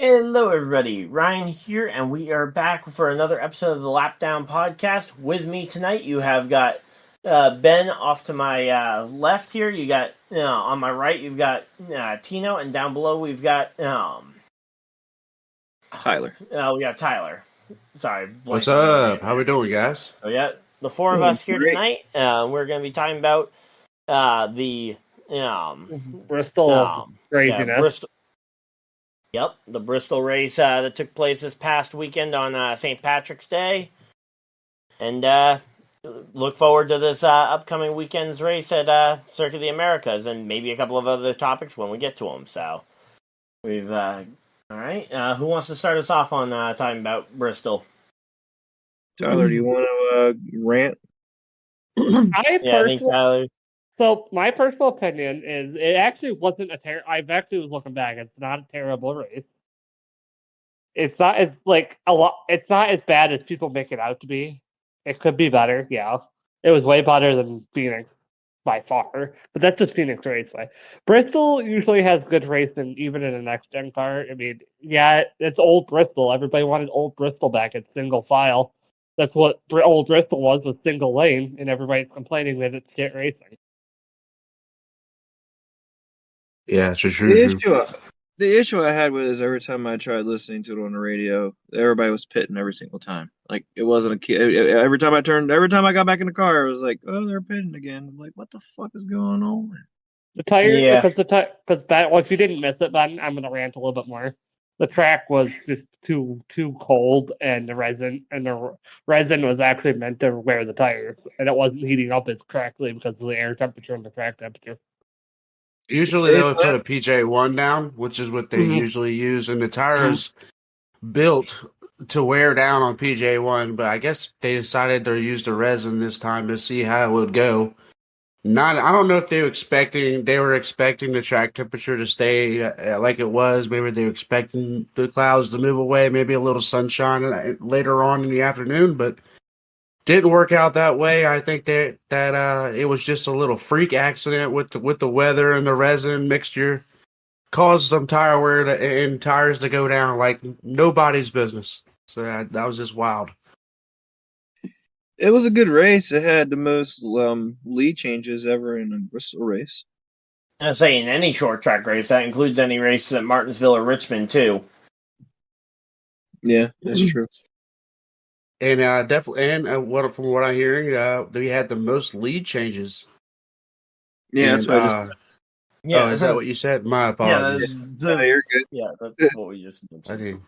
Hello, everybody. Ryan here, and we are back for another episode of the Lapdown Podcast. With me tonight, you have got Ben off to my left here. You got on my right, you've got Tino, and down below we've got Tyler. we got Tyler. Sorry, What's blanking on your name up? How we doing, guys? So yeah, the four of us here tonight. We're going to be talking about the Bristol craziness. Bristol. Yep, the Bristol race that took place this past weekend on St. Patrick's Day. And look forward to this upcoming weekend's race at Circuit of the Americas and maybe a couple of other topics when we get to them. So, we've, all right. Who wants to start us off on talking about Bristol? Tyler, do you want to rant? I think Tyler. So my personal opinion is it actually wasn't a I've actually was looking back. It's not a terrible race. It's not as It's not as bad as people make it out to be. It could be better. Yeah, it was way better than Phoenix by far. But that's just Phoenix Raceway. Bristol usually has good racing, even in a next gen car. I mean, yeah, it's old Bristol. Everybody wanted old Bristol back at single file. That's what old Bristol was single lane, and everybody's complaining that it's shit racing. Yeah, it's true. The issue I had with it is every time I tried listening to it on the radio, everybody was pitting every single time. Like it wasn't every time I got back in the car, it was like, oh, they're pitting again. I'm like, what the fuck is going on? The tire, because if you didn't miss it, Ben, I'm gonna rant a little bit more. The track was just too cold, and the resin was actually meant to wear the tires, and it wasn't heating up as correctly because of the air temperature and the track temperature. Usually they would put a PJ1 down, which is what they usually use, and the tires built to wear down on PJ1, but I guess they decided to use the resin this time to see how it would go. I don't know if they were expecting the track temperature to stay like it was. Maybe they were expecting the clouds to move away, maybe a little sunshine later on in the afternoon, but didn't work out that way. I think that it was just a little freak accident with the weather and the resin mixture caused some tire wear and tires to go down like nobody's business. So that was just wild. It was a good race. It had the most lead changes ever in a Bristol race. I say in any short track race, that includes any races at Martinsville or Richmond too. Yeah, that's true. And definitely, and from what I'm hearing, they had the most lead changes. Yeah, that's what I just. Yeah, is that what you said? My apologies. No, you're good. Yeah, that's what we just mentioned.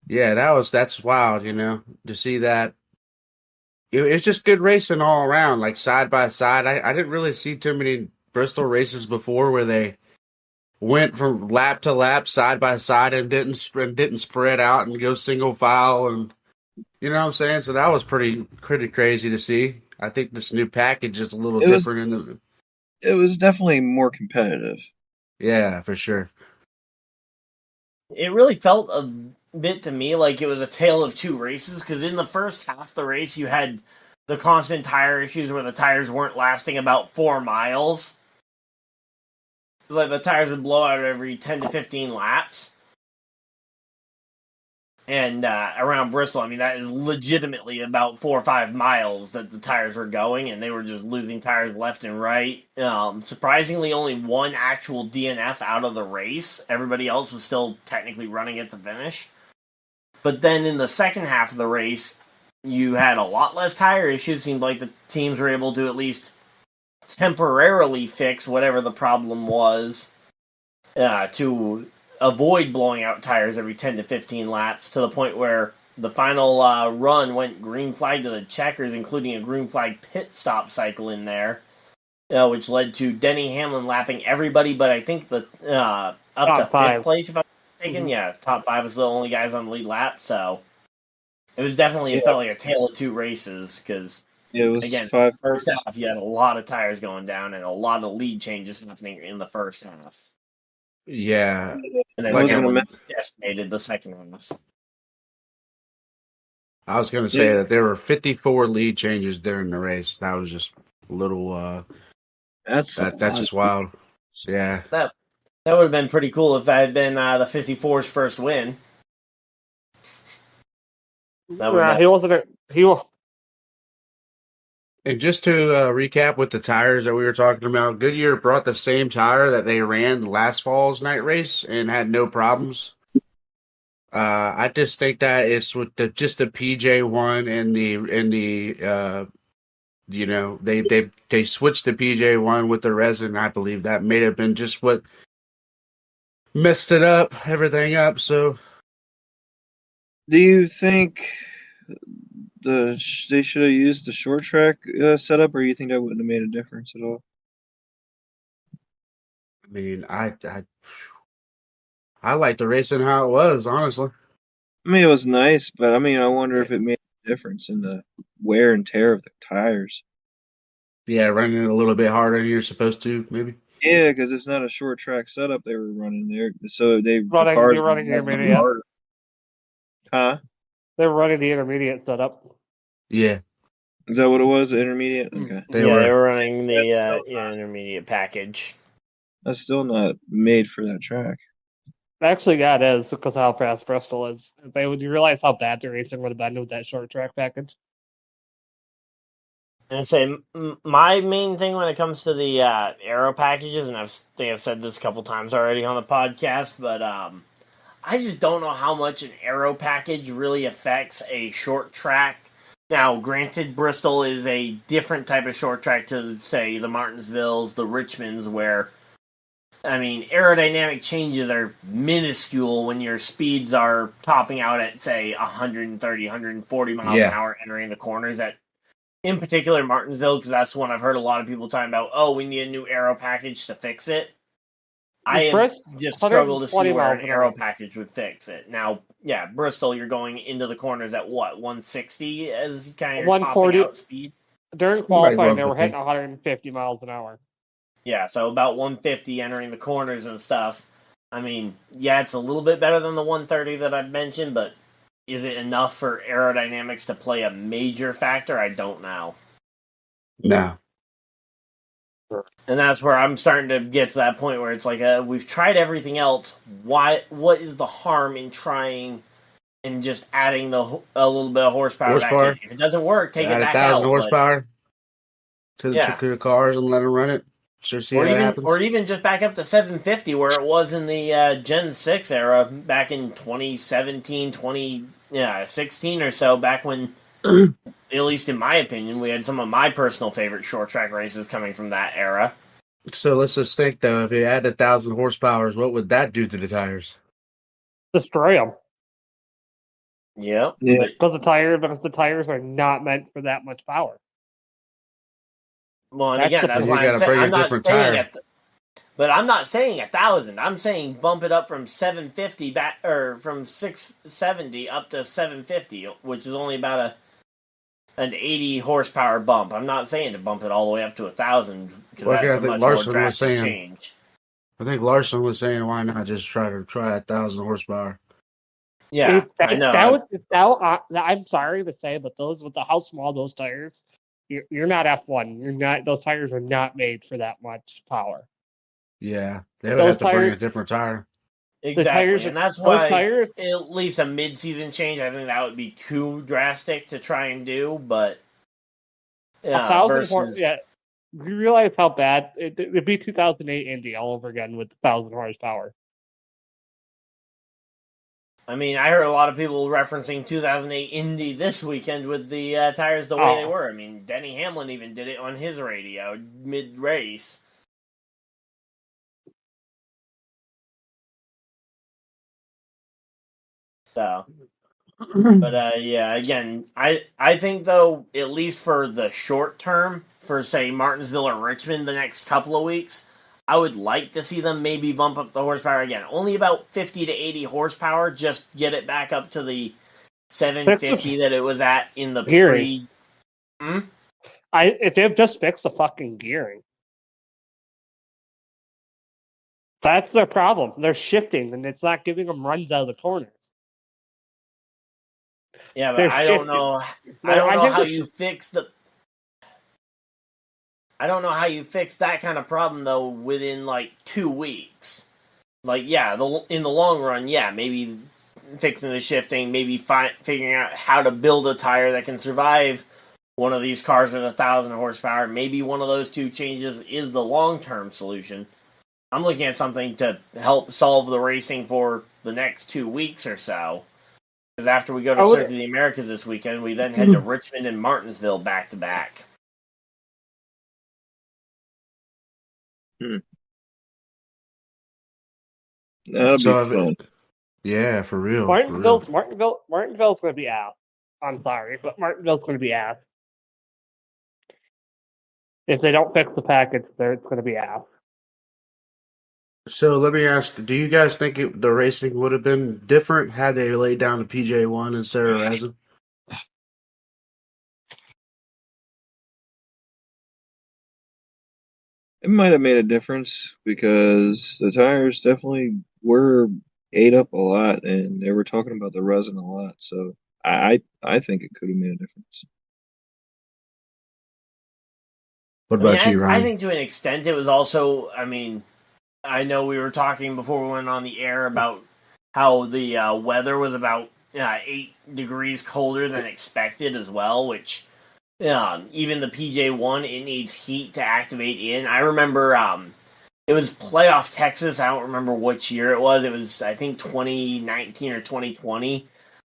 Yeah, that's wild. To see that. It's just good racing all around, like side by side. I didn't really see too many Bristol races before where they went from lap to lap, side by side, and didn't spread out and go single file, and you know what I'm saying. So that was pretty crazy to see. I think this new package is a little different. It was definitely more competitive. Yeah, for sure. It really felt a bit to me like it was a tale of two races, because in the first half of the race you had the constant tire issues where the tires weren't lasting about 4 miles. It was like the tires would blow out every 10 to 15 laps. And around Bristol, I mean, that is legitimately about 4 or 5 miles that the tires were going, and they were just losing tires left and right. Surprisingly, only one actual DNF out of the race. Everybody else was still technically running at the finish. But then in the second half of the race, you had a lot less tire issues. Seemed like the teams were able to at least temporarily fix whatever the problem was to avoid blowing out tires every 10 to 15 laps, to the point where the final run went green flag to the checkers, including a green flag pit stop cycle in there, which led to Denny Hamlin lapping everybody but I think the up top to 5th place, if I'm mistaken. Yeah, top 5 is the only guys on the lead lap, so it was definitely, it felt like a tale of two races, because again, first half you had a lot of tires going down and a lot of lead changes happening in the first half. Yeah. And then Hamlin estimated the second half. I was going to say that there were 54 lead changes during the race. That was just a little. That's just wild. Yeah. That would have been pretty cool if that had been the 54's first win. He wasn't. He was. And just to recap with the tires that we were talking about, Goodyear brought the same tire that they ran last fall's night race and had no problems. I just think that it's with the PJ1 and the they switched to PJ1 with the resin. I believe that may have been just what messed everything up. So, Do you think they should have used the short track setup, or you think that wouldn't have made a difference at all? I mean, I like the racing how it was, honestly. I mean, it was nice, but I mean, I wonder if it made a difference in the wear and tear of the tires. Yeah, running it a little bit harder than you're supposed to, maybe. Yeah, because it's not a short track setup they were running there, so the cars You're running the intermediate. harder. Huh? They were running the intermediate setup. Yeah. Is that what it was? The intermediate? Okay. They were running the intermediate package. That's still not made for that track. Actually, yeah, it is because of how fast Bristol is. Would you realize how bad the racing would have been with that short track package? And I say my main thing when it comes to the aero packages, and I think I've said this a couple times already on the podcast, but I just don't know how much an aero package really affects a short track. Now, granted, Bristol is a different type of short track to, say, the Martinsvilles, the Richmonds, where, I mean, aerodynamic changes are minuscule when your speeds are topping out at, say, 130, 140 miles an hour entering the corners. That, in particular, Martinsville, because that's the one I've heard a lot of people talking about, oh, we need a new aero package to fix it. I just struggle to see where an aero package would fix it. Now, yeah, Bristol, you're going into the corners at what, 160 as kind of your topping out speed? During qualifying, they were hitting 150 miles an hour. Yeah, so about 150 entering the corners and stuff. I mean, yeah, it's a little bit better than the 130 that I've mentioned, but is it enough for aerodynamics to play a major factor? I don't know. No. And that's where I'm starting to get to that point where it's like, we've tried everything else. What is the harm in trying and just adding a little bit of horsepower back in? If it doesn't work, take it back out. 1,000 horsepower to the cars and let them run it. Sure, see what happens. Or even just back up to 750 where it was in the Gen 6 era back in 2017, 2016 or so, back when, at least in my opinion, we had some of my personal favorite short track races coming from that era. So let's just think, though, if you add 1,000 horsepower, what would that do to the tires? Destroy them. Yep. Yeah. Because the tires are not meant for that much power. Well, and again, that's why I'm saying I'm not saying but I'm not saying 1,000. I'm saying bump it up from 750 back, or from 670 up to 750, which is only about an 80 horsepower bump. I'm not saying to bump it all the way up to 1,000 because that's a much more drastic change. I think Larson was saying, why not just try 1,000 horsepower? Yeah, I know. I'm sorry to say, but those with how small those tires. You're not F1. You're not. Those tires are not made for that much power. Yeah, they would have to bring a different tire. Exactly, and that's why at least a mid-season change, I think that would be too drastic to try and do. But versus, you realize how bad it'd be 2008 Indy all over again with 1,000 horsepower. I mean, I heard a lot of people referencing 2008 Indy this weekend with the tires the way they were. I mean, Denny Hamlin even did it on his radio mid-race. So, but again, I think though, at least for the short term, for say Martinsville or Richmond the next couple of weeks, I would like to see them maybe bump up the horsepower again. Only about 50 to 80 horsepower, just get it back up to the 750 that it was at in the gearing. If they've just fixed the fucking gearing. That's their problem. They're shifting, and it's not giving them runs out of the corners. Yeah, but I don't know. I don't know how you fix the. I don't know how you fix that kind of problem though within like 2 weeks. like, yeah, in the long run, yeah, maybe fixing the shifting, maybe figuring out how to build a tire that can survive one of these cars at 1,000 horsepower. Maybe one of those two changes is the long-term solution. I'm looking at something to help solve the racing for the next 2 weeks or so. Because after we go to Circuit of the Americas this weekend, we then head to Richmond and Martinsville back to back. That'll be fun. Yeah, for real. Martinsville's going to be ass. I'm sorry, but Martinsville's going to be ass. If they don't fix the package, it's going to be ass. So let me ask: do you guys think the racing would have been different had they laid down the PJ1 instead of resin? It might have made a difference because the tires definitely were ate up a lot, and they were talking about the resin a lot. So I think it could have made a difference. What about you, Ryan? I think to an extent it was also, I know we were talking before we went on the air about how the weather was about 8 degrees colder than expected as well, which even the PJ1, it needs heat to activate in. I remember it was playoff Texas. I don't remember which year it was. It was, I think, 2019 or 2020.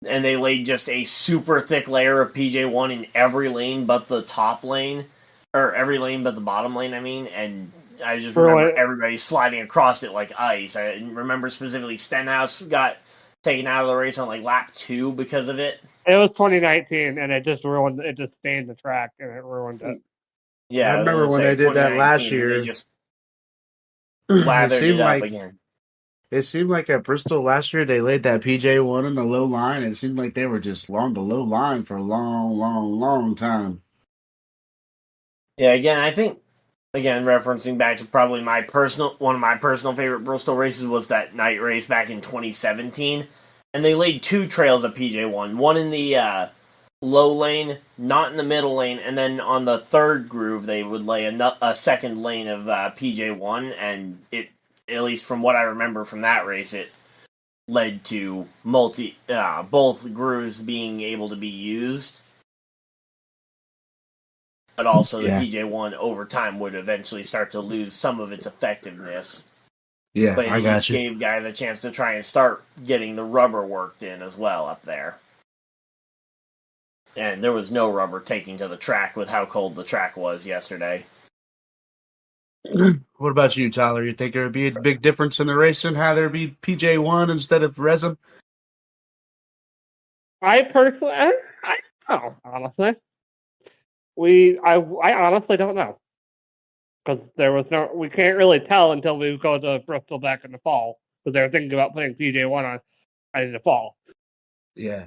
And they laid just a super thick layer of PJ1 in every lane but the top lane. Or every lane but the bottom lane, and I just remember everybody sliding across it like ice. I remember specifically Stenhouse got taken out of the race on like lap 2 because of it. It was 2019, and it just stained the track, and it ruined it. Yeah, I remember when they did that last year. They just lathered it up again. It seemed like at Bristol last year they laid that PJ1 in the low line. It seemed like they were just along the low line for a long time. Yeah, again, I think, referencing back to probably one of my personal favorite Bristol races was that night race back in 2017, and they laid 2 trails of PJ1, one in the low lane, not in the middle lane, and then on the third groove they would lay a second lane of PJ1, and it, at least from what I remember from that race, it led to both grooves being able to be used. But also the PJ1 over time would eventually start to lose some of its effectiveness. Yeah, but it just gave guys a chance to try and start getting the rubber worked in as well up there. And there was no rubber taking to the track with how cold the track was yesterday. What about you, Tyler? You think there would be a big difference in the racing? How there be PJ1 instead of resin? I personally, I don't know, honestly. I honestly don't know. Because we can't really tell until we go to Bristol back in the fall. Because they're thinking about putting PJ1 on in the fall. Yeah.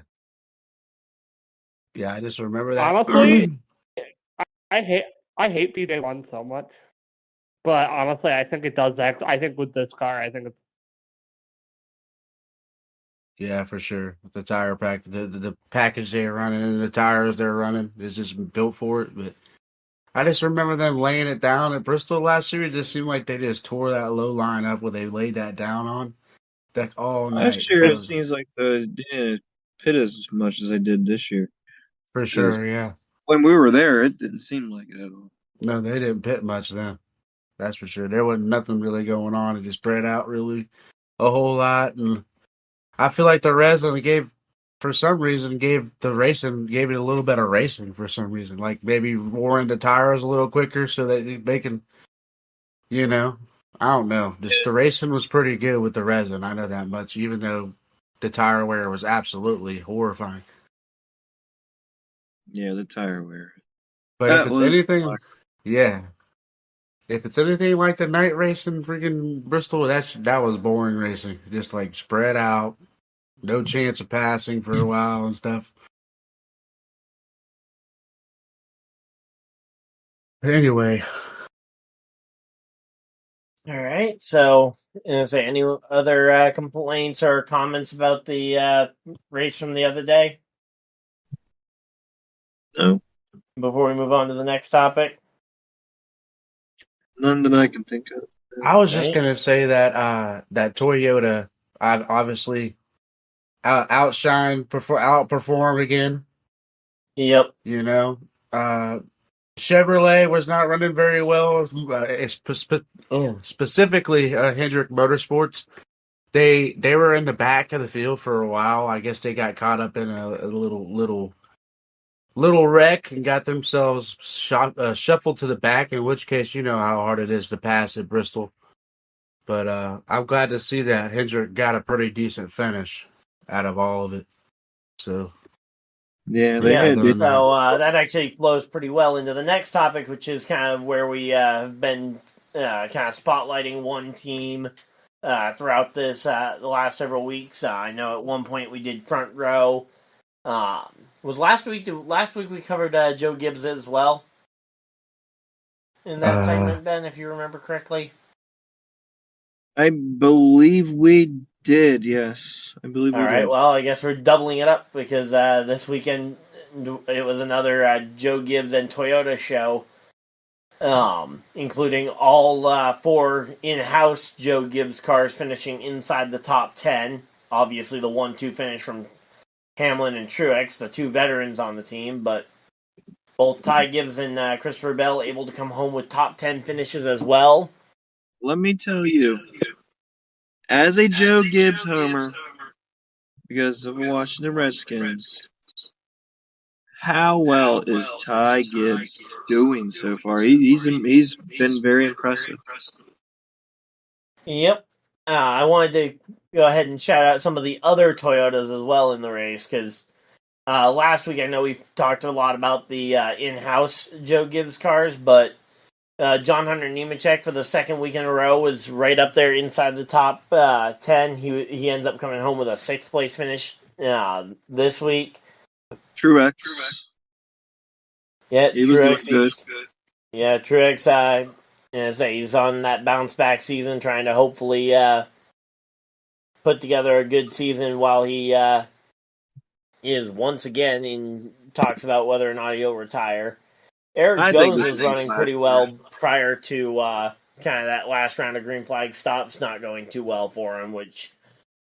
Yeah, I just remember that. Honestly, I hate PJ1 so much. But honestly, I think it does act. I think with this car, I think it's. Yeah, for sure. The tire pack, the package they're running and the tires they're running is just built for it. But I just remember them laying it down at Bristol last year. It just seemed like they just tore that low line up where they laid that down on. Like all night. Last year, it seems like they didn't pit as much as they did this year. For sure, yeah. When we were there, it didn't seem like it at all. No, they didn't pit much then. That's for sure. There wasn't nothing really going on. It just spread out really a whole lot. And I feel like the resin gave it a little bit of racing for some reason. Like maybe roaring the tires a little quicker so that they can, I don't know. Just the racing was pretty good with the resin. I know that much, even though the tire wear was absolutely horrifying. Yeah, the tire wear. But if it's anything, if it's anything like the night racing freaking Bristol, that was boring racing. Just like spread out, no chance of passing for a while and stuff. Anyway. All right. So, is there any other complaints or comments about the race from the other day? No. Before we move on to the next topic? None that I can think of. I was just Right? gonna say that that Toyota obviously outperformed again. Yep. You know, uh, Chevrolet was not running very well. Specifically, Hendrick Motorsports. They were in the back of the field for a while. I guess they got caught up in a little wreck and got themselves shuffled to the back. In which case, you know how hard it is to pass at Bristol. But I'm glad to see that Hendrick got a pretty decent finish out of all of it. So Yeah, they Yeah. had other decent. than that, So that actually flows pretty well into the next topic, which is kind of where we have been kind of spotlighting one team throughout this the last several weeks. I know at one point we did front row. Was last week? Last week we covered Joe Gibbs as well in that uh, segment, Ben, if you remember correctly. I believe we did. Yes, I believe All we right. did. Well, I guess we're doubling it up because this weekend it was another Joe Gibbs and Toyota show, including all four in-house Joe Gibbs cars finishing inside the top 10. Obviously, the 1-2 finish from Hamlin and Truex, the two veterans on the team, but both Ty Gibbs and Christopher Bell able to come home with top 10 finishes as well. Let me tell you, as a Joe Gibbs homer, because of watching the Redskins, how well is Ty Gibbs doing so far? He's been very impressive. Yep. I wanted to go ahead and shout out some of the other Toyotas as well in the race because last week I know we talked a lot about the in-house Joe Gibbs cars, but John Hunter Nemechek for the second week in a row was right up there inside the top 10. He ends up coming home with a sixth place finish this week. Truex, Yeah, he was doing Truex. good. Yeah, Truex. He's on that bounce back season, trying to hopefully put together a good season while he is once again in talks about whether or not he'll retire. Eric I think Jones this was is his running last pretty year. well prior to kind of that last round of green flag stops not going too well for him, which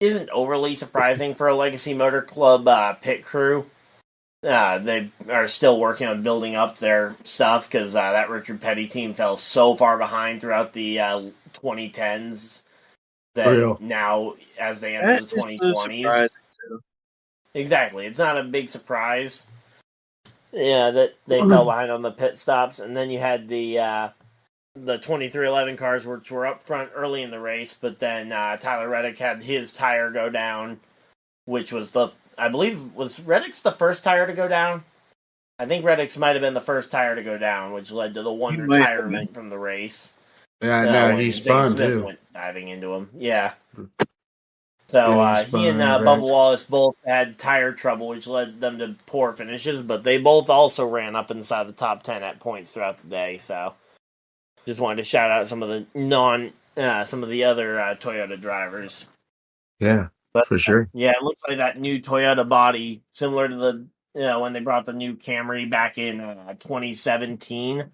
isn't overly surprising for a Legacy Motor Club pit crew. They are still working on building up their stuff because that Richard Petty team fell so far behind throughout the 2010s for that real. now, as they enter That the is so 2020s, surprising too. exactly, it's not a big surprise. Yeah, that they fell behind on the pit stops, and then you had the 2311 cars, which were up front early in the race, but then Tyler Reddick had his tire go down, which was I believe, was Reddick's the first tire to go down? I think Reddick's might have been the first tire to go down, which led to the one He might have been. retirement from the race Yeah, no, he when Zane spun Smith too. went diving into him. Yeah. So Yeah, he he and spun and Bubba wrecked. Wallace both had tire trouble, which led them to poor finishes, but they both also ran up inside the top 10 at points throughout the day. So just wanted to shout out some of the some of the other Toyota drivers. Yeah, But for sure. yeah, it looks like that new Toyota body, similar to the when they brought the new Camry back in 2017.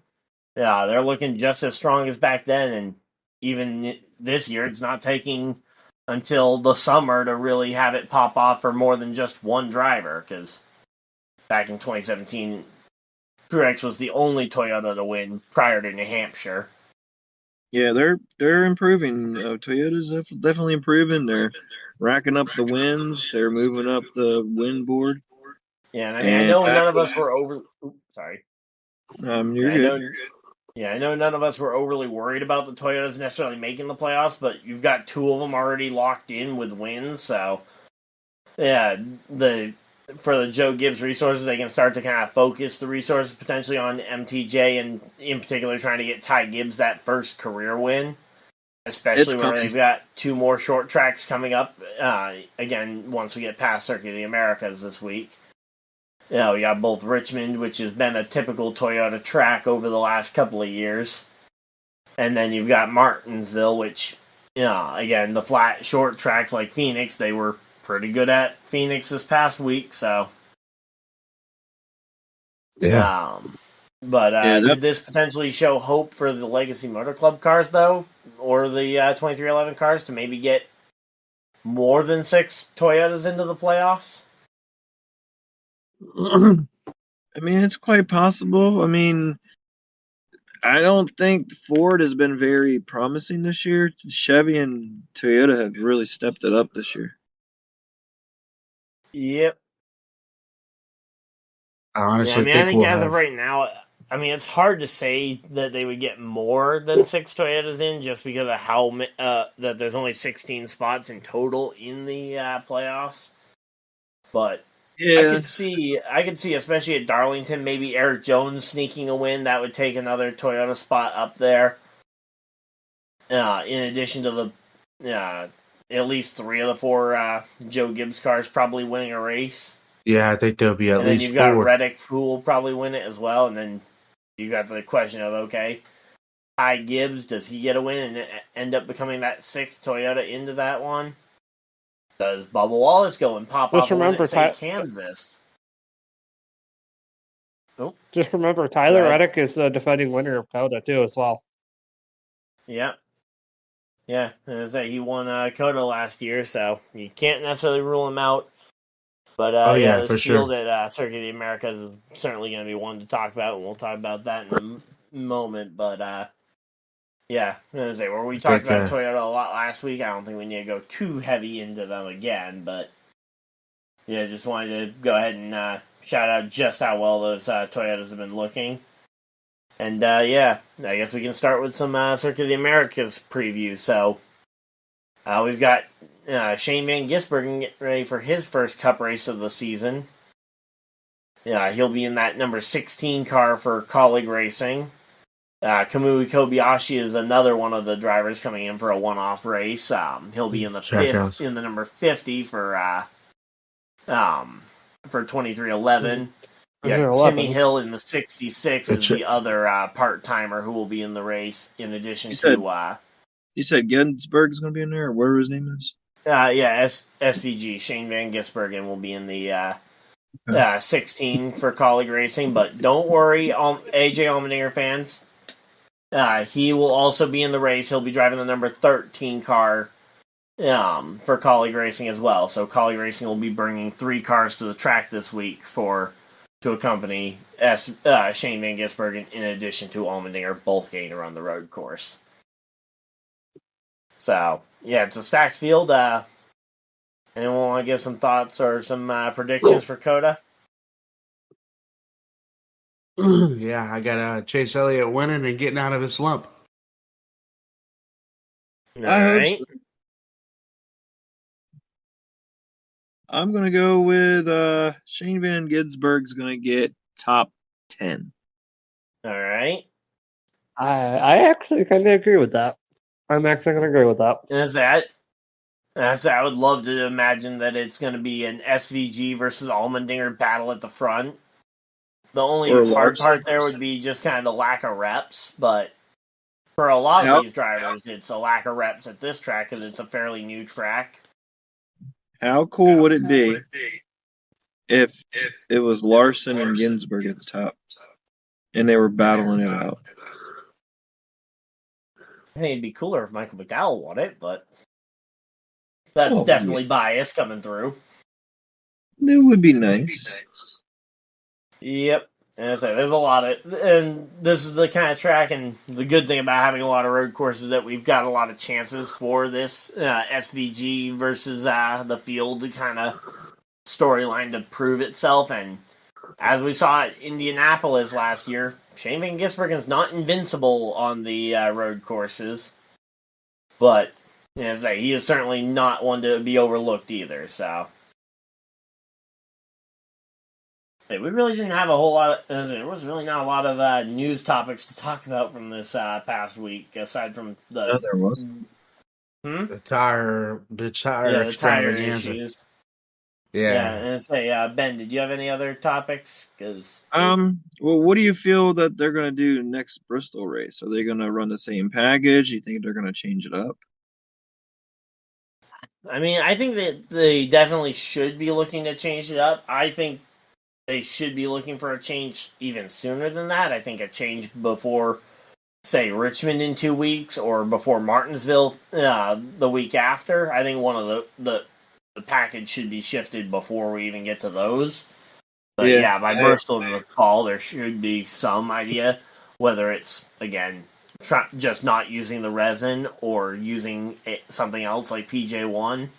Yeah, they're looking just as strong as back then, and even this year, it's not taking until the summer to really have it pop off for more than just one driver. Because back in 2017, Truex was the only Toyota to win prior to New Hampshire. Yeah, they're improving. Toyota's definitely improving. They're racking up the wins. They're moving up the win board. Yeah, and I mean, I And know back, none of us were over. Sorry. you're Yeah, I good. know. Yeah, I know none of us were overly worried about the Toyotas necessarily making the playoffs, but you've got two of them already locked in with wins, so yeah, for the Joe Gibbs resources, they can start to kind of focus the resources potentially on MTJ and in particular trying to get Ty Gibbs that first career win, It's especially where coming. they've got two more short tracks coming up. Again, once we get past Circuit of the Americas this week. We got both Richmond, which has been a typical Toyota track over the last couple of years. And then you've got Martinsville, which, again, the flat, short tracks like Phoenix, they were pretty good at Phoenix this past week. So, Yeah, But could this potentially show hope for the Legacy Motor Club cars, though, or the 2311 cars to maybe get more than 6 Toyotas into the playoffs? I mean, it's quite possible. I mean, I don't think Ford has been very promising this year. Chevy and Toyota have really stepped it up this year. Yep. I honestly I think we'll as have... of right now, I mean, it's hard to say that they would get more than 6 Toyotas in just because of how that there's only 16 spots in total in the playoffs. But yeah, I could see, especially at Darlington, maybe Eric Jones sneaking a win. That would take another Toyota spot up there. In addition to the at least 3 of the 4 Joe Gibbs cars probably winning a race. Yeah, I think there'll be at and then least you've 4. got Reddick, who will probably win it as well. And then you got the question of, okay, Ty Gibbs, does he get a win and end up becoming that 6th Toyota into that one? Does Bubba Wallace go and pop off a win at, say, Kansas? Oh. Just remember, Tyler Reddick is the defending winner of COTA, too, as well. Yeah. Yeah, he won COTA last year, so you can't necessarily rule him out. But this field at Circuit of the Americas is certainly going to be one to talk about, and we'll talk about that in a moment. But yeah, where we talked about Toyota a lot last week, I don't think we need to go too heavy into them again. But yeah, just wanted to go ahead and shout out just how well those Toyotas have been looking. And I guess we can start with some Circuit of the Americas preview. So we've got Shane Van Gisbergen getting ready for his first Cup race of the season. He'll be in that number 16 car for Colleague Racing. Kamui Kobayashi is another one of the drivers coming in for a one-off race. He'll be in the number 50 for 2311. Yeah, Timmy Hill in the 66 is the other part-timer who will be in the race, in addition to... You said Ginsberg's going to be in there, or whatever his name is? SVG, Shane Van Gisbergen, will be in the 16 for Colleague Racing, but don't worry, AJ Allmendinger fans. He will also be in the race. He'll be driving the number 13 car for Colleague Racing as well. So Colleague Racing will be bringing 3 cars to the track this week to accompany Shane Van Gisbergen, in addition to Allmendinger, both getting to run the road course. So, yeah, it's a stacked field. Anyone want to give some thoughts or some predictions for COTA? Yeah, I got Chase Elliott winning and getting out of his slump. All right. I'm going to go with Shane Van Gisberg's going to get top 10. All right. I actually kind of agree with that. I'm actually going to agree with that. And I would love to imagine that it's going to be an SVG versus Allmendinger battle at the front. The only hard part there would be just kind of the lack of reps, but for a lot of these drivers, it's a lack of reps at this track because it's a fairly new track. How cool would it be if it was Larson and Ginsberg at the top and they were battling it out? I think it'd be cooler if Michael McDowell won it, but that's definitely bias coming through. It would be nice. Yep. And there's a lot and this is the kind of track, and the good thing about having a lot of road courses is that we've got a lot of chances for this SVG versus the field to kind of storyline to prove itself. And as we saw at Indianapolis last year, Shane Van Gisbergen's not invincible on the road courses, but he is certainly not one to be overlooked either. So we really didn't have a whole lot of... There was really not a lot of news topics to talk about from this past week, aside from the... No, there was. The tire issues. Yeah. And Ben, did you have any other topics? Well, what do you feel that they're going to do next Bristol race? Are they going to run the same package? Do you think they're going to change it up? I mean, I think that they definitely should be looking to change it up. I think they should be looking for a change even sooner than that. I think a change before, say, Richmond in 2 weeks or before Martinsville the week after. I think one of the package should be shifted before we even get to those. But yeah, by Bristol in the fall, there should be some idea whether it's, again, just not using the resin or using something else like PJ1.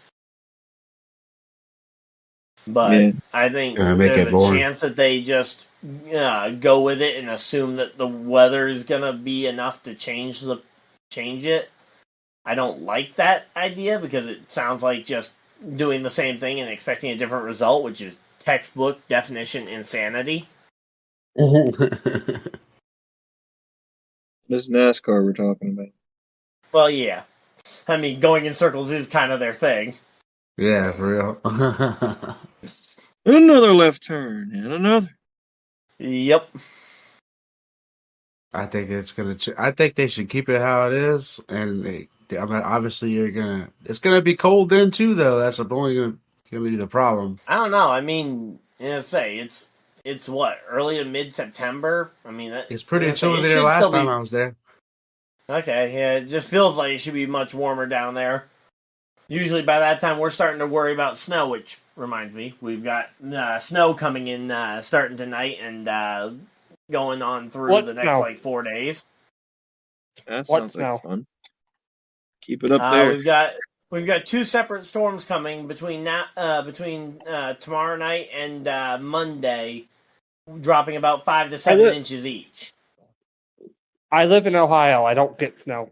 But I think there's a chance that they just go with it and assume that the weather is going to be enough to change it. I don't like that idea because it sounds like just doing the same thing and expecting a different result, which is textbook definition insanity. This NASCAR we're talking about. Well, yeah. I mean, going in circles is kind of their thing. Yeah, for real. Another left turn and another. Yep. I think it's gonna. I think they should keep it how it is, and I mean, obviously it's gonna be cold then too, though. That's only gonna be the problem. I don't know. I mean, it's what, early to mid September. I mean, it's pretty chilly there last time I was there. Okay, yeah, it just feels like it should be much warmer down there. Usually by that time we're starting to worry about snow, which reminds me, we've got snow coming in starting tonight and going on through the next 4 days. That sounds like fun. Keep it up there. We've got 2 separate storms coming between tomorrow night and Monday, dropping about 5 to 7 inches each. I live in Ohio. I don't get snow.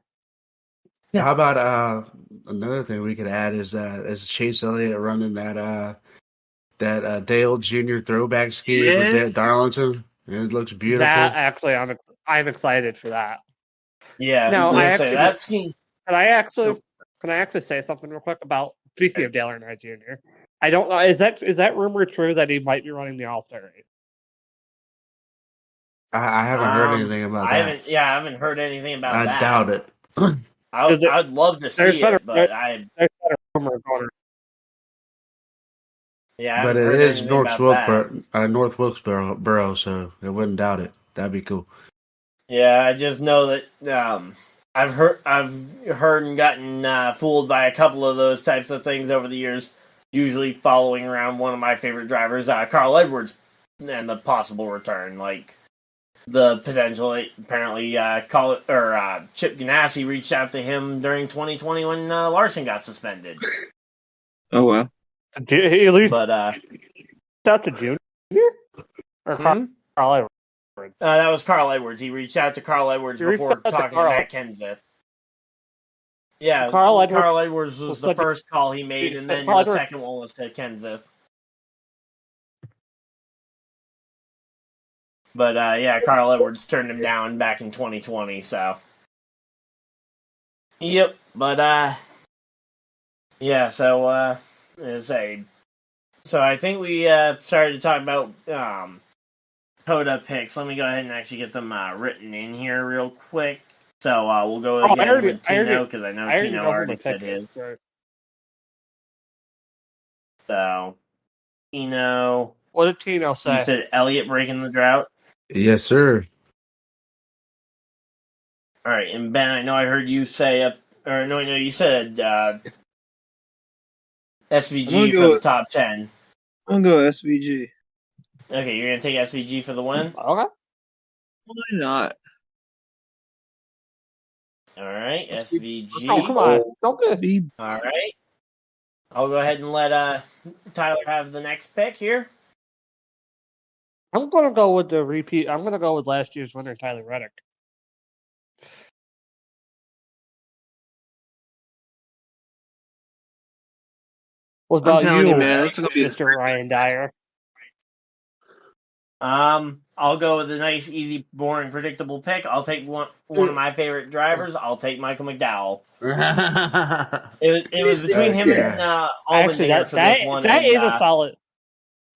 How about another thing we could add is Chase Elliott running that Dale Jr. throwback ski for Darlington. It looks beautiful. That actually, I'm excited for that. Yeah. No, I actually that ski. Can I actually say something real quick about speaking of Dale Earnhardt Jr.? I don't know. Is that rumor true that he might be running the All-Star race? I haven't heard anything about that. I haven't heard anything about that. I doubt it. I'd love to see it, but there's a rumor going. Yeah, but it is North Wilkesboro, so I wouldn't doubt it. That'd be cool. Yeah, I just know that I've heard and gotten fooled by a couple of those types of things over the years. Usually following around one of my favorite drivers, Carl Edwards, and the possible return, like the potential. Apparently, Chip Ganassi reached out to him during 2020 when Larson got suspended. Oh wow! At least, but that's a junior or Carl Edwards. That was Carl Edwards. He reached out to Carl Edwards before talking to Matt Kenseth. Yeah, Carl Edwards was the first call he made, and then the second one was to Kenseth. But Carl Edwards turned him down back in 2020. So, yep. But So I think we started to talk about Coda picks. Let me go ahead and actually get them written in here real quick. So we'll go again with Tino, because I know Tino already said his. So, Tino. What did Tino say? You said Elliott breaking the drought? Yes, sir. All right, and Ben, I know I heard you say you said SVG for the top 10. I'm gonna go SVG. Okay, you're gonna take SVG for the win? Okay. Why not? All right, SVG. Oh, come on. Don't be. All right. I'll go ahead and let Tyler have the next pick here. I'm going to go with the repeat. I'm going to go with last year's winner, Tyler Reddick. What about you, man? That's gonna be Mr. Ryan Dyer? I'll go with a nice, easy, boring, predictable pick. I'll take one of my favorite drivers. I'll take Michael McDowell. It was between him and Allmendinger for this one. That is a solid.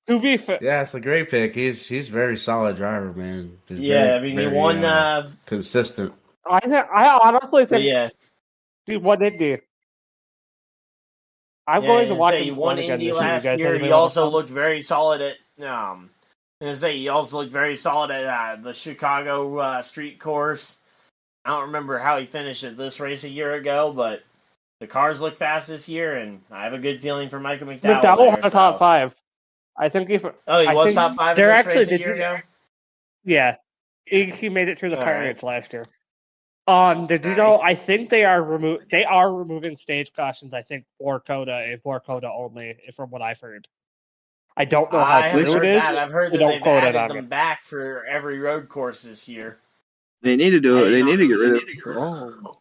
To be fair, yeah, it's a great pick. He's very solid driver, man. He won consistent. I honestly think. Yeah. Dude, what did he? I'm going to watch him. He won Indy last year. He also looked very solid at And I say he also looked very solid at the Chicago street course. I don't remember how he finished at this race a year ago, but the cars look fast this year, and I have a good feeling for Michael McDowell McDowell there. had a top 5. I think he was top 5 in this race a year ago? Yeah. He made it through the car race last year. Did you know? Nice. I think they are removing stage cautions. I think for Coda and for Coda only, from what I've heard. I don't know how true it is. I've heard that they've added them back for every road course this year. They need to do it. They need to get rid of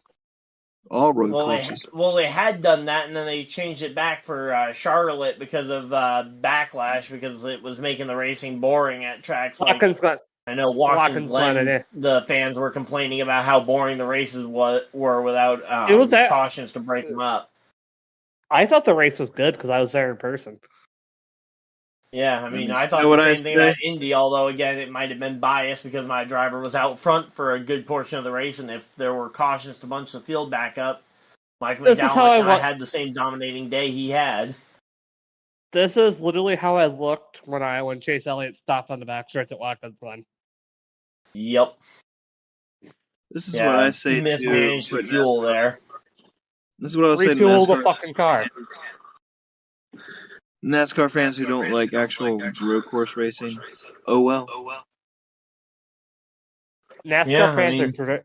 all road courses. They had done that, and then they changed it back for Charlotte because of backlash, because it was making the racing boring at tracks like... I know Watkins Glen, the fans were complaining about how boring the races were without cautions to break them up. I thought the race was good because I was there in person. Yeah, I mean, I thought the same thing about Indy, although, again, it might have been biased because my driver was out front for a good portion of the race, and if there were cautions to bunch the field back up, Mike McDowell and I had the same dominating day he had. This is literally how I looked when Chase Elliott stopped on the back stretch at Watkins Glen. Yep. This is what I say. Mismanaged the fuel there. This is what I was saying. Refuel the fucking car. NASCAR fans who don't like actual road course racing. Oh well. NASCAR fans are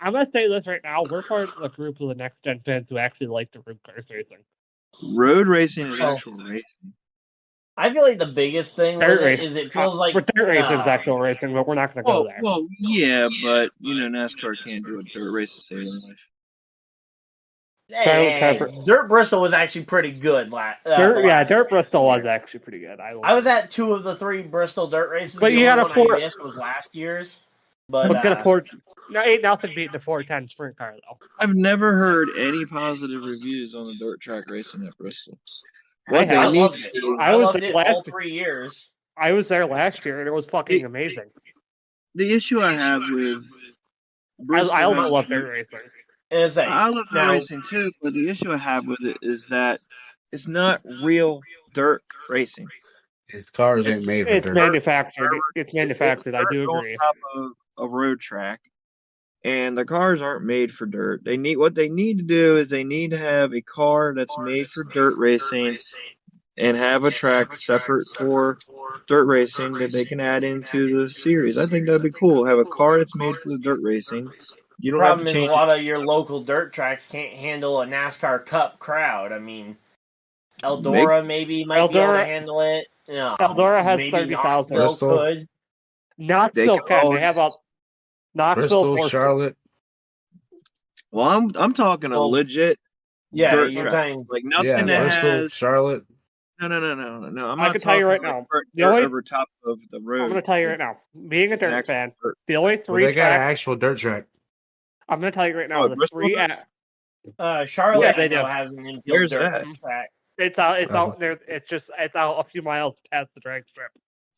I'm gonna say this right now. We're part of the group of the next gen fans who actually like the road course racing. Road racing is actual racing. I feel like the biggest thing with it is it feels like... dirt racing is actual racing, but we're not going to go there. Well, yeah, but, NASCAR can't do a dirt race to save their life. Dirt Bristol was actually pretty good. Dirt Bristol was actually pretty good. I was at 2 of the 3 Bristol dirt races. But you got to afford... I missed was last year's. But can afford... No, 8-0 beat the 410 sprint car, though. I've never heard any positive reviews on the dirt track racing at Bristol. I loved it. I loved it all 3 years. I was there last year, and it was fucking amazing. The issue I have with Bristol... I also love dirt racing. I love dirt racing, too, but the issue I have with it is that it's not real dirt racing. His cars ain't made for dirt. It's manufactured. I do agree. On top of a road track, and the cars aren't made for dirt. What they need to do is they need to have a car that's made for dirt racing, and have a track separate for dirt racing that they can add into the series. I think that'd be cool. Have a car that's made for the dirt racing. You don't have to change. A lot of your local dirt tracks can't handle a NASCAR Cup crowd. I mean, Eldora might be able to handle it. Eldora has 30,000. Bristol. Knoxville can. They have about Knoxville, Bristol, Charlotte. Well, I'm talking a legit dirt track. Like nothing that Bristol, has Charlotte. No. I can tell you right now. Over top of the road. I'm going to tell you right now. Being a dirt fan, the only 3 they got an actual dirt track. I'm going to tell you right now. The 3 Charlotte has an infield dirt track. It's out there. It's out a few miles past the drag strip.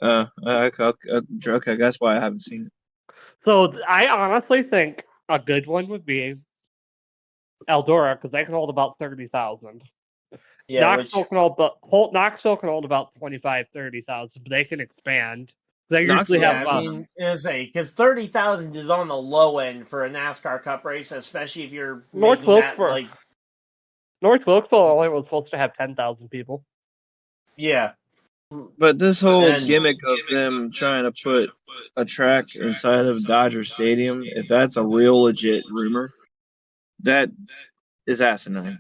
Okay, that's why I haven't seen it. So I honestly think a good one would be Eldora, because they can hold about 30,000. Yeah, Knoxville can hold about 25,000, 30,000, but they can expand. They usually have. Because 30,000 is on the low end for a NASCAR Cup race, especially if you're North Wilkesboro only was supposed to have 10,000 people. Yeah. But this whole gimmick of them trying to put a track inside of Dodger Stadium, if that's a real legit rumor, that is asinine.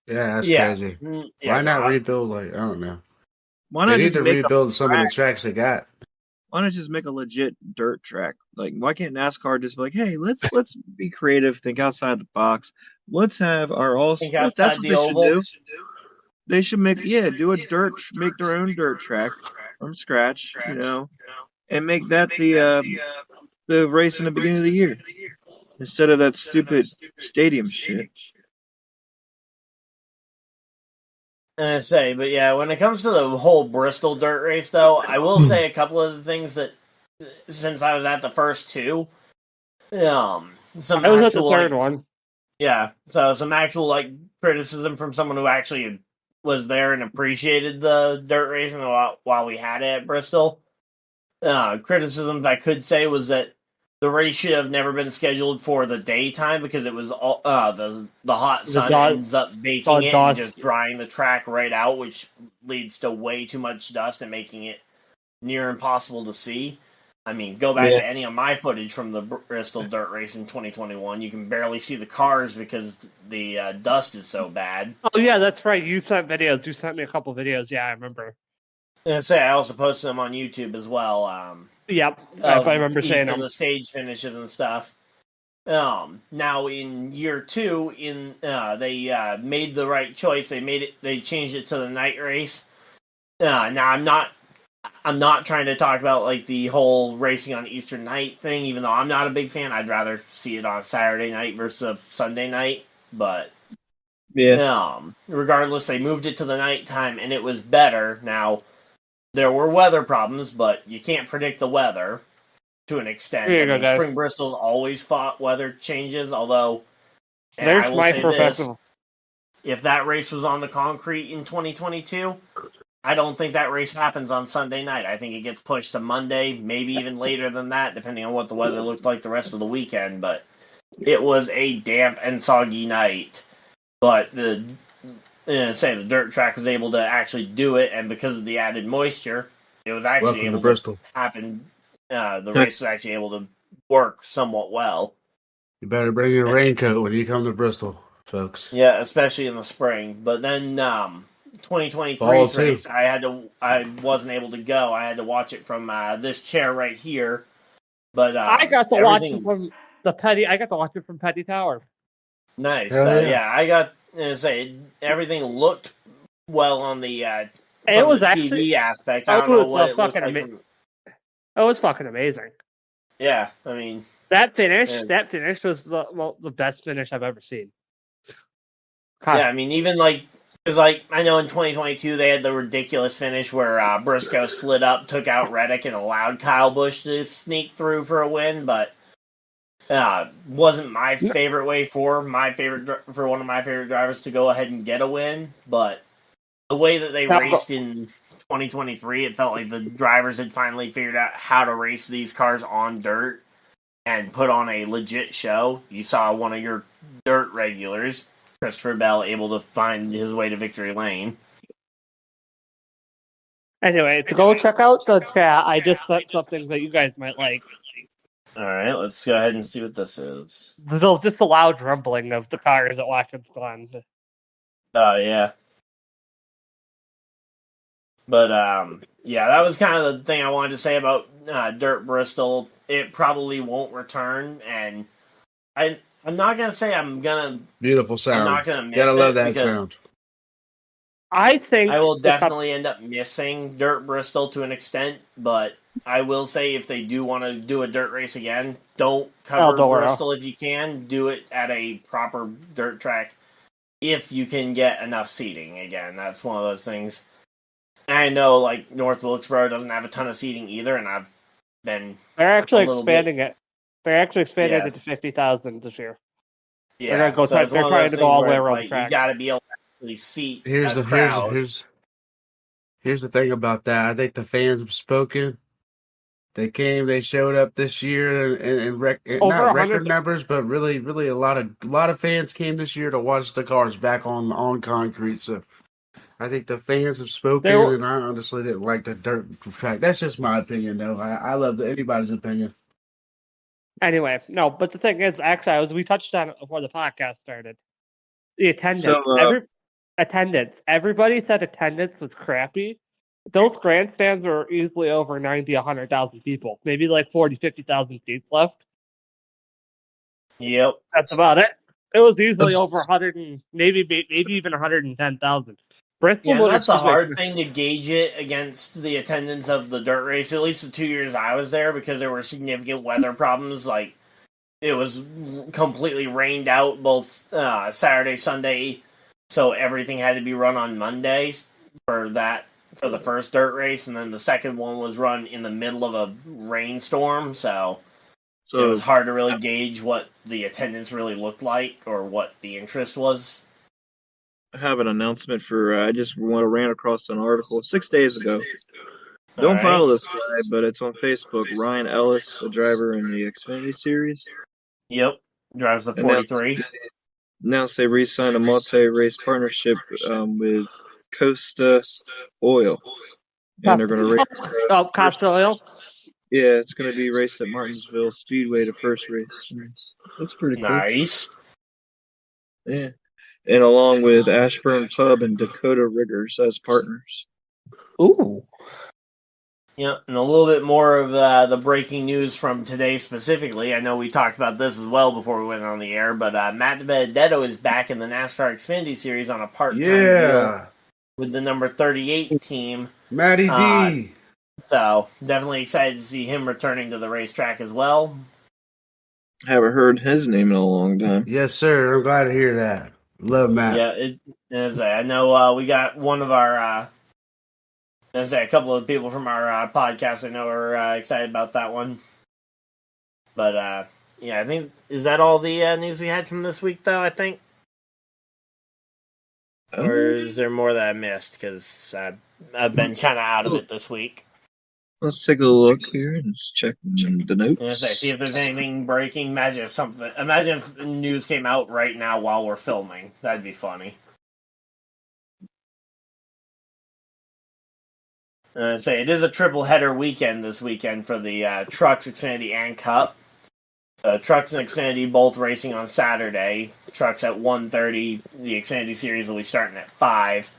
Yeah, that's crazy. Why not rebuild? I don't know. Why not just rebuild some of the tracks they got? Why not just make a legit dirt track? Like, why can't NASCAR just be like, hey, let's be creative, think outside the box. Let's have our all. That's what they should do. They should make make their own dirt track from scratch, and make that the race in the beginning of the year instead of that stupid stadium shit. But when it comes to the whole Bristol dirt race, though, I will say a couple of the things that, since I was at the first 2, I was at the third one. Yeah, so some actual criticism from someone who actually was there and appreciated the dirt racing while we had it at Bristol. Criticisms I could say was that the race should have never been scheduled for the daytime because it was all, the hot sun ends up baking it and just drying the track right out, which leads to way too much dust and making it near impossible to see. I mean, go back to any of my footage from the Bristol dirt race in 2021. You can barely see the cars because the dust is so bad. Oh, yeah, that's right. You sent videos. You sent me a couple videos. Yeah, I remember. I also posted them on YouTube as well. Yep, I remember saying them. The stage finishes and stuff. Now in year 2, they made the right choice. They changed it to the night race. Now I'm not trying to talk about like the whole racing on Easter night thing, even though I'm not a big fan. I'd rather see it on a Saturday night versus a Sunday night. But regardless, they moved it to the nighttime and it was better. Now there were weather problems, but you can't predict the weather to an extent. Spring Bristol's always fought weather changes, although I will say this, if that race was on the concrete in 2022, I don't think that race happens on Sunday night. I think it gets pushed to Monday, maybe even later than that, depending on what the weather looked like the rest of the weekend. But it was a damp and soggy night. But the dirt track was able to actually do it, and because of the added moisture, it was actually able to happen. The race was actually able to work somewhat well. You better bring your raincoat when you come to Bristol, folks. Yeah, especially in the spring. But then 2023's race, I wasn't able to go. I had to watch it from this chair right here. But I got to watch it from I got to watch it from Petty Tower. Nice. I got to say everything looked well on the TV aspect. I don't know what it looked like. It was fucking amazing. Yeah, I mean that finish was the best finish I've ever seen. Yeah, I mean even because I know in 2022 they had the ridiculous finish where Briscoe slid up, took out Reddick, and allowed Kyle Busch to sneak through for a win, but wasn't my favorite way for one of my favorite drivers to go ahead and get a win. But the way that they raced in 2023, it felt like the drivers had finally figured out how to race these cars on dirt and put on a legit show. You saw one of your dirt regulars, Christopher Bell, able to find his way to victory lane. Anyway, to go check out the chat, I just sent something that you guys might like. All right, let's go ahead and see what this is. There's just a loud rumbling of the cars at Watkins Glen. Oh, yeah. But, that was kind of the thing I wanted to say about Dirt Bristol. It probably won't return, and I'm not going to say I'm going to... Beautiful sound. I'm not going to miss Gotta love that sound. I think I will definitely end up missing Dirt Bristol to an extent, but I will say if they do want to do a dirt race again, don't cover Bristol if you can. Do it at a proper dirt track if you can get enough seating. Again, that's one of those things. And I know, like, North Wilkesboro doesn't have a ton of seating either, and I've been... They're actually expanding it. They're actually expanding it to 50,000 this year. Yeah, they're trying to go all the way around the track. You got to be able to actually seat here's a crowd. Here's the thing about that. I think the fans have spoken. They came. They showed up this year and not record numbers, but really, really a lot of fans came this year to watch the cars back on concrete. So I think the fans have spoken, and I honestly didn't like the dirt track. That's just my opinion, though. I love anybody's opinion. Anyway, no, but the thing is, actually, we touched on it before the podcast started. The attendance. Everybody said attendance was crappy. Those grandstands were easily over 90, 100,000 people. Maybe like 40, 50,000 seats left. Yep. That's about it. It was easily over 100 and maybe even 110,000. Bristol, that's a hard thing to gauge it against the attendance of the dirt race, at least the 2 years I was there, because there were significant weather problems. Like, it was completely rained out both Saturday, Sunday, so everything had to be run on Mondays for the first dirt race, and then the second one was run in the middle of a rainstorm, so it was hard to really gauge what the attendance really looked like or what the interest was. have an announcement for. I just ran across an article 6 days ago. Don't All follow right. this guy, but it's on Facebook. Ryan Ellis, a driver in the Xfinity Series, Yep. Drives the announced 43. announced they re-signed a multi-race partnership with Costa Oil, and they're going to race. Costa Oil. Yeah, it's going to be raced at Martinsville Speedway, the first race. That's pretty cool. Nice. Yeah, and along with Ashburn Pub and Dakota Riggers as partners. Ooh. Yeah, and a little bit more of the breaking news from today specifically. I know we talked about this as well before we went on the air, but Matt Benedetto is back in the NASCAR Xfinity Series on a part-time deal with the number 38 team. Matty D. So definitely excited to see him returning to the racetrack as well. Haven't heard his name in a long time. Yes, sir. I'm glad to hear that. Love Matt. Yeah, I know we got one of our. A couple of people from our podcast I know are excited about that one. But yeah, I think is that all the news we had from this week, though. I think, or is there more that I missed? Because I've been kind of out of it this week. Let's take a look here and let's check the notes. See if there's anything breaking. Imagine if news came out right now while we're filming. That'd be funny. It is a triple header weekend this weekend for the Trucks, Xfinity, and Cup. Trucks and Xfinity both racing on Saturday. Trucks at 1:30. The Xfinity Series will be starting at 5.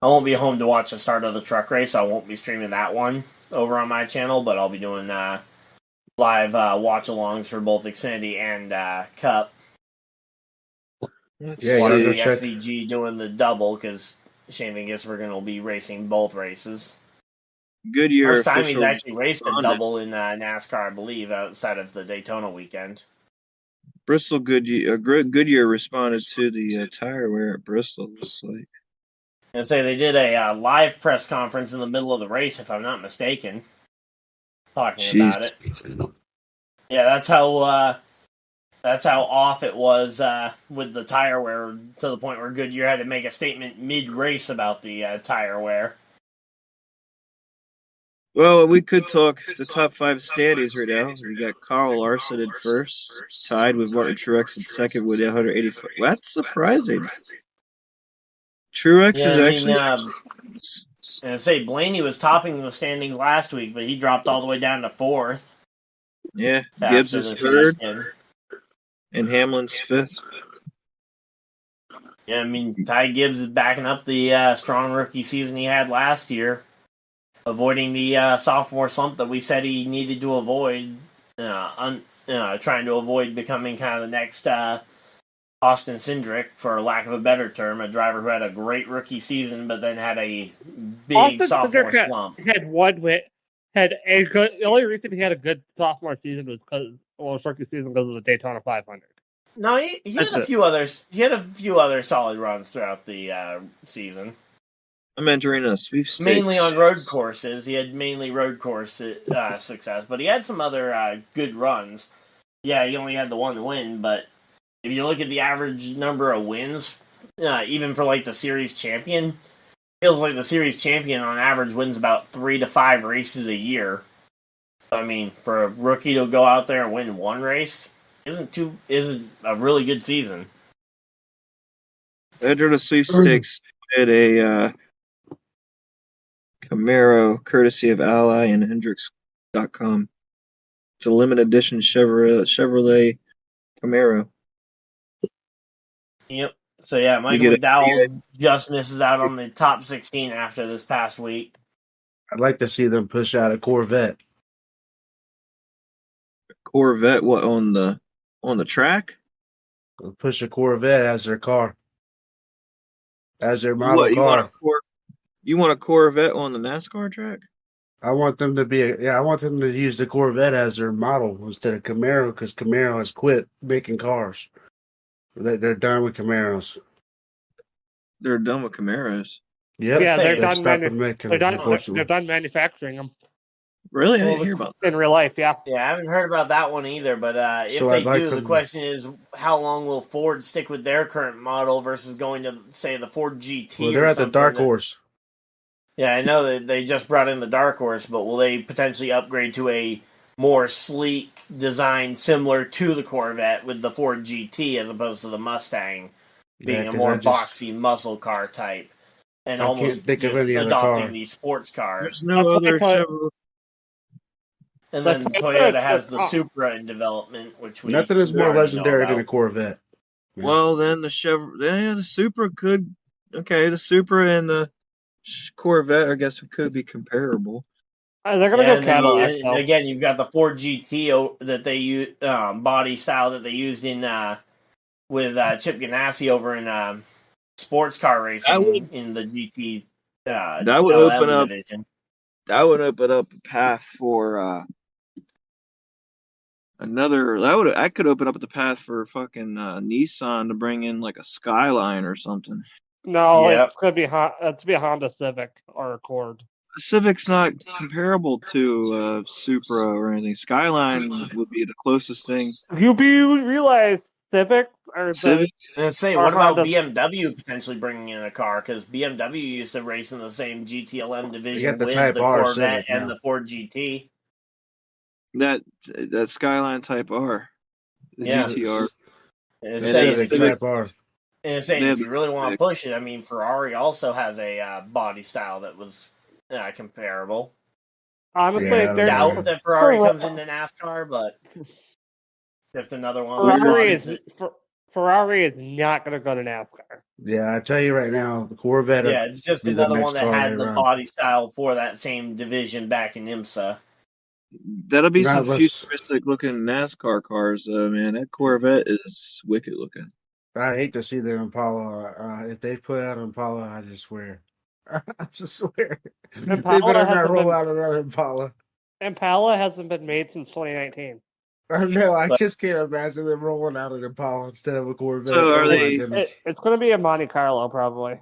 I won't be home to watch the start of the truck race, so I won't be streaming that one over on my channel, but I'll be doing live watch-alongs for both Xfinity and Cup. Yeah, Watching go the check. SVG doing the double, because Shane and Gisper are going to be racing both races. Goodyear First time he's actually raced a responded. double in NASCAR, I believe, outside of the Daytona weekend. Bristol Goodyear responded to the tire wear at Bristol. Looks like. And they did a live press conference in the middle of the race, if I'm not mistaken, talking about it. Yeah, that's how off it was with the tire wear, to the point where Goodyear had to make a statement mid-race about the tire wear. Well, we could talk the top 5 standings right now. We got Carl Larson in first, tied with Martin Truex in second with 185. That's surprising. Truex is actually. Blaney was topping the standings last week, but he dropped all the way down to 4th. Yeah, Gibbs is third, and Hamlin's 5th. Yeah, Ty Gibbs is backing up the strong rookie season he had last year, avoiding the sophomore slump that we said he needed to avoid, trying to avoid becoming kind of the next Austin Cindric, for lack of a better term, a driver who had a great rookie season but then had a big sophomore slump. The only reason he had a good sophomore season was his rookie season because of the Daytona 500. No, he had a few others. He had a few other solid runs throughout the season. I'm entering a sweepstakes. Mainly on road courses. He had mainly road course success, but he had some other good runs. Yeah, he only had the one win, but if you look at the average number of wins, even for like the series champion, feels like the series champion on average wins about 3 to 5 races a year. I mean, for a rookie to go out there and win one race isn't a really good season. Entered a sweepstakes at a Camaro, courtesy of Ally and Hendricks.com. It's a limited edition Chevrolet Camaro. Yep. So yeah, Michael McDowell just misses out on the top 16 after this past week. I'd like to see them push out a Corvette. Corvette, what, on the track? Push a Corvette as their car, as their model car. You want a Corvette on the NASCAR track? I want them to I want them to use the Corvette as their model instead of Camaro, because Camaro has quit making cars. They're done with Camaros. They're done with Camaros. Yep. Yeah, they're done manufacturing them. They're done manufacturing them. Really? I didn't hear about that. In real life, yeah. Yeah, I haven't heard about that one either. But if So they I'd like do, for the them- question is, how long will Ford stick with their current model versus going to, say, the Ford GT? Well, they're or at the something Dark that- Horse. Yeah, I know that they just brought in the Dark Horse, but will they potentially upgrade to a more sleek design similar to the Corvette with the Ford GT as opposed to the Mustang being Yeah, a 'cause more I just- boxy muscle car type and I can't almost think of just any other adopting car. these sports cars? There's no other That's Chevrolet. And That's then what Toyota has the oh. Supra in development, which we Nothing is more already know legendary than a about. Corvette. Yeah. Well, then the Supra could. Okay, the Supra and the Corvette, I guess, could be comparable. They're gonna Yeah, go and then Cadillac. though. again, you've got the Ford GT that they use body style that they used in with Chip Ganassi over in sports car That would racing in the GT that would open LM up division. a path for another. I could open up the path for fucking Nissan to bring in like a Skyline or something. No, Yep. it's gonna be a Honda Civic or Accord. The Civic's not comparable to Supra or anything. Skyline would be the closest thing. You realize Civic or Civic. And say, Or what about Honda. BMW potentially bringing in a car? Because BMW used to race in the same GTLM division the with Type the R Corvette Civic and now. the Ford GT. That Skyline Type R, the Yeah. GTR. And And say, Civic Civic- Type R. if They have you the really want to Civic. push it, I mean, Ferrari also has a body style that was comparable. Honestly, Yeah, they're Doubt that Ferrari Ferra- comes into NASCAR, but just another one. Ferrari is not gonna go to NASCAR. Yeah, I tell you right now, the Corvette. Yeah, it's just be the another next one that car had they the run. body style for that same division back in IMSA. That'll be some Regardless. futuristic looking NASCAR cars, though, man. That Corvette is wicked looking. I hate to see the Impala. If they put out Impala, I just swear. I just swear. They Impala better not hasn't roll been- out another Impala. Impala hasn't been made since 2019. No, I But- just can't imagine them rolling out an Impala instead of a Corvette. So are Oh, my they- goodness. It's going to be a Monte Carlo probably,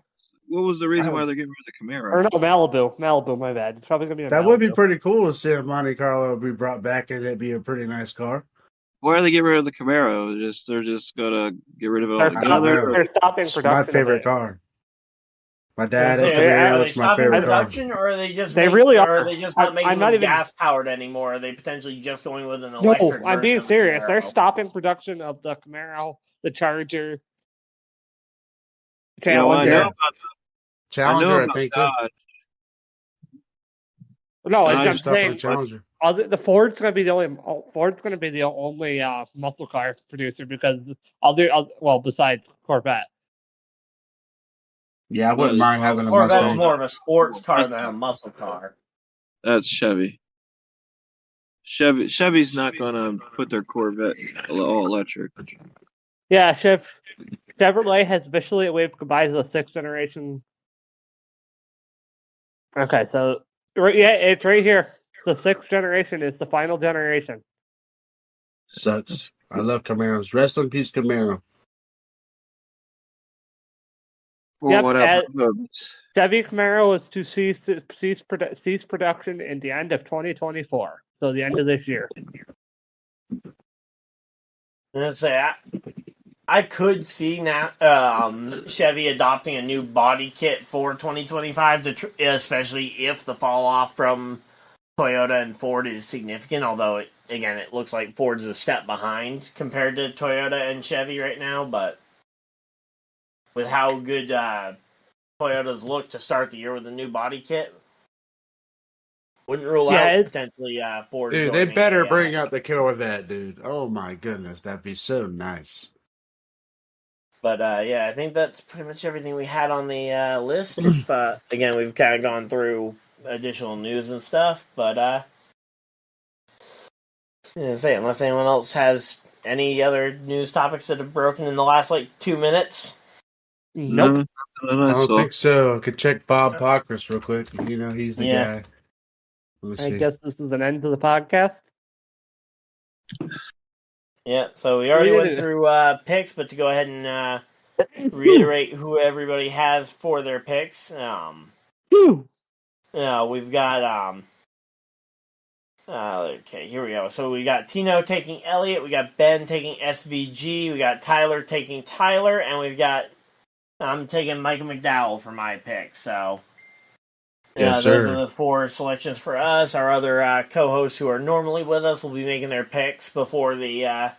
What was the reason I why don't- they're getting rid of the Camaro? or no Malibu. Malibu, my bad. It's probably going to be a That Malibu. would be pretty cool to see a Monte Carlo be brought back and it'd be a pretty nice car. Why are they getting rid of the Camaro? They're just gonna get rid of it They're altogether. know. They're stopping It's production. my of favorite it. car. My dad So had are Camaro. they It's my stopping favorite car. production, or are they just They really or are. are they just not I'm making not them even- gas powered anymore? Are they potentially just going with an No, electric? I'm being version of the serious. They're Camaro? stopping production of the Camaro, the Charger, Yeah, well, I Challenger. know about Challenger, I about think, too. Dodge. No, Dodge I'm Just stopping saying the Challenger. the Ford's going to be the only muscle car producer because besides Corvette. Yeah, I wouldn't mind having a Corvette's Mustang. more of a sports car than a muscle car. That's Chevy. Chevy's not gonna put their Corvette all electric. Yeah, Chevrolet has officially waved goodbye to the 6th generation. Okay, so it's right here. The 6th generation is the final generation. Sucks. I love Camaros. Rest in peace, Camaro. For Yep, whatever. Chevy Camaro is to cease production in the end of 2024, so the end of this year. And let's say I could see now Chevy adopting a new body kit for 2025, especially if the fall off from Toyota and Ford is significant. Although it looks like Ford's a step behind compared to Toyota and Chevy right now. But with how good Toyota's look to start the year with a new body kit, wouldn't rule out potentially Ford. Dude, they better bring out the Corvette, dude. Oh my goodness, that'd be so nice. But I think that's pretty much everything we had on the list. If, again, we've kind of gone through additional news and stuff, but unless anyone else has any other news topics that have broken in the last 2 minutes. Nope. I don't think so. I could check Bob Pockris real quick. You know, he's the guy. I guess this is an end to the podcast. Yeah, so we already went through picks, but to go ahead and reiterate who everybody has for their picks. We've got Okay, here we go. So we got Tino taking Elliot, we got Ben taking SVG, we got Tyler taking Tyler, and I'm taking Micah McDowell for my pick. So Yes, those sir. are the 4 selections for us. Our other co-hosts who are normally with us will be making their picks before the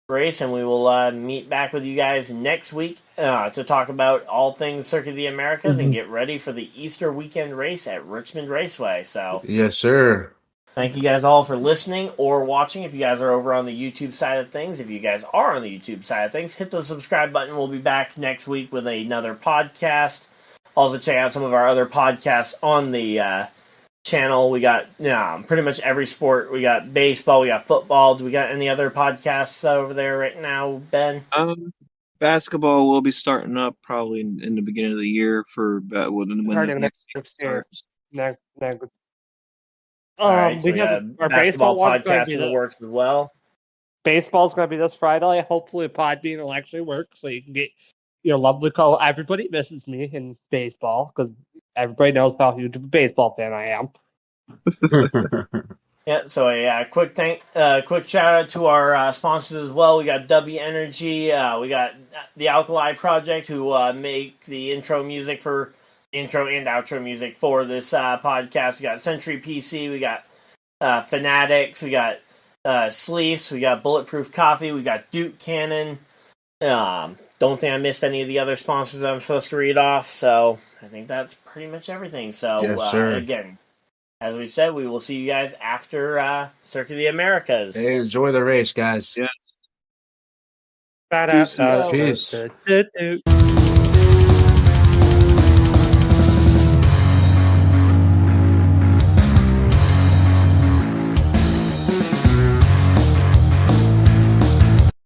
race, and we will meet back with you guys next week to talk about all things Circuit of the Americas and get ready for the Easter weekend race at Richmond Raceway. So Yes, sir. thank you guys all for listening or watching. If you guys are over on the YouTube side of things, if you guys are on the YouTube side of things, hit the subscribe button. We'll be back next week with another podcast. Also, check out some of our other podcasts on the channel. We got pretty much every sport. We got baseball, we got football. Do we got any other podcasts over there right now, Ben? Basketball will be starting up probably in the beginning of the year for when the next season starts. Next. All right, so we have our basketball baseball one's going to podcast be in the works as well. Baseball's going to be this Friday. Hopefully, Podbean will actually work so you can get your lovely call. Everybody misses me in baseball because everybody knows how huge of a baseball fan I am. Yeah, so a quick shout out to our sponsors as well. We got W Energy, we got the Alkali Project who make the intro and outro music for this podcast. We got Century PC, we got Fanatics, we got Sleeves, we got Bulletproof Coffee, we got Duke Cannon. Don't think I missed any of the other sponsors I'm supposed to read off, so I think that's pretty much everything. So Yes, sir. Again, as we said, we will see you guys after Circuit of the Americas. Hey, enjoy the race, guys. Yeah. Peace. Peace.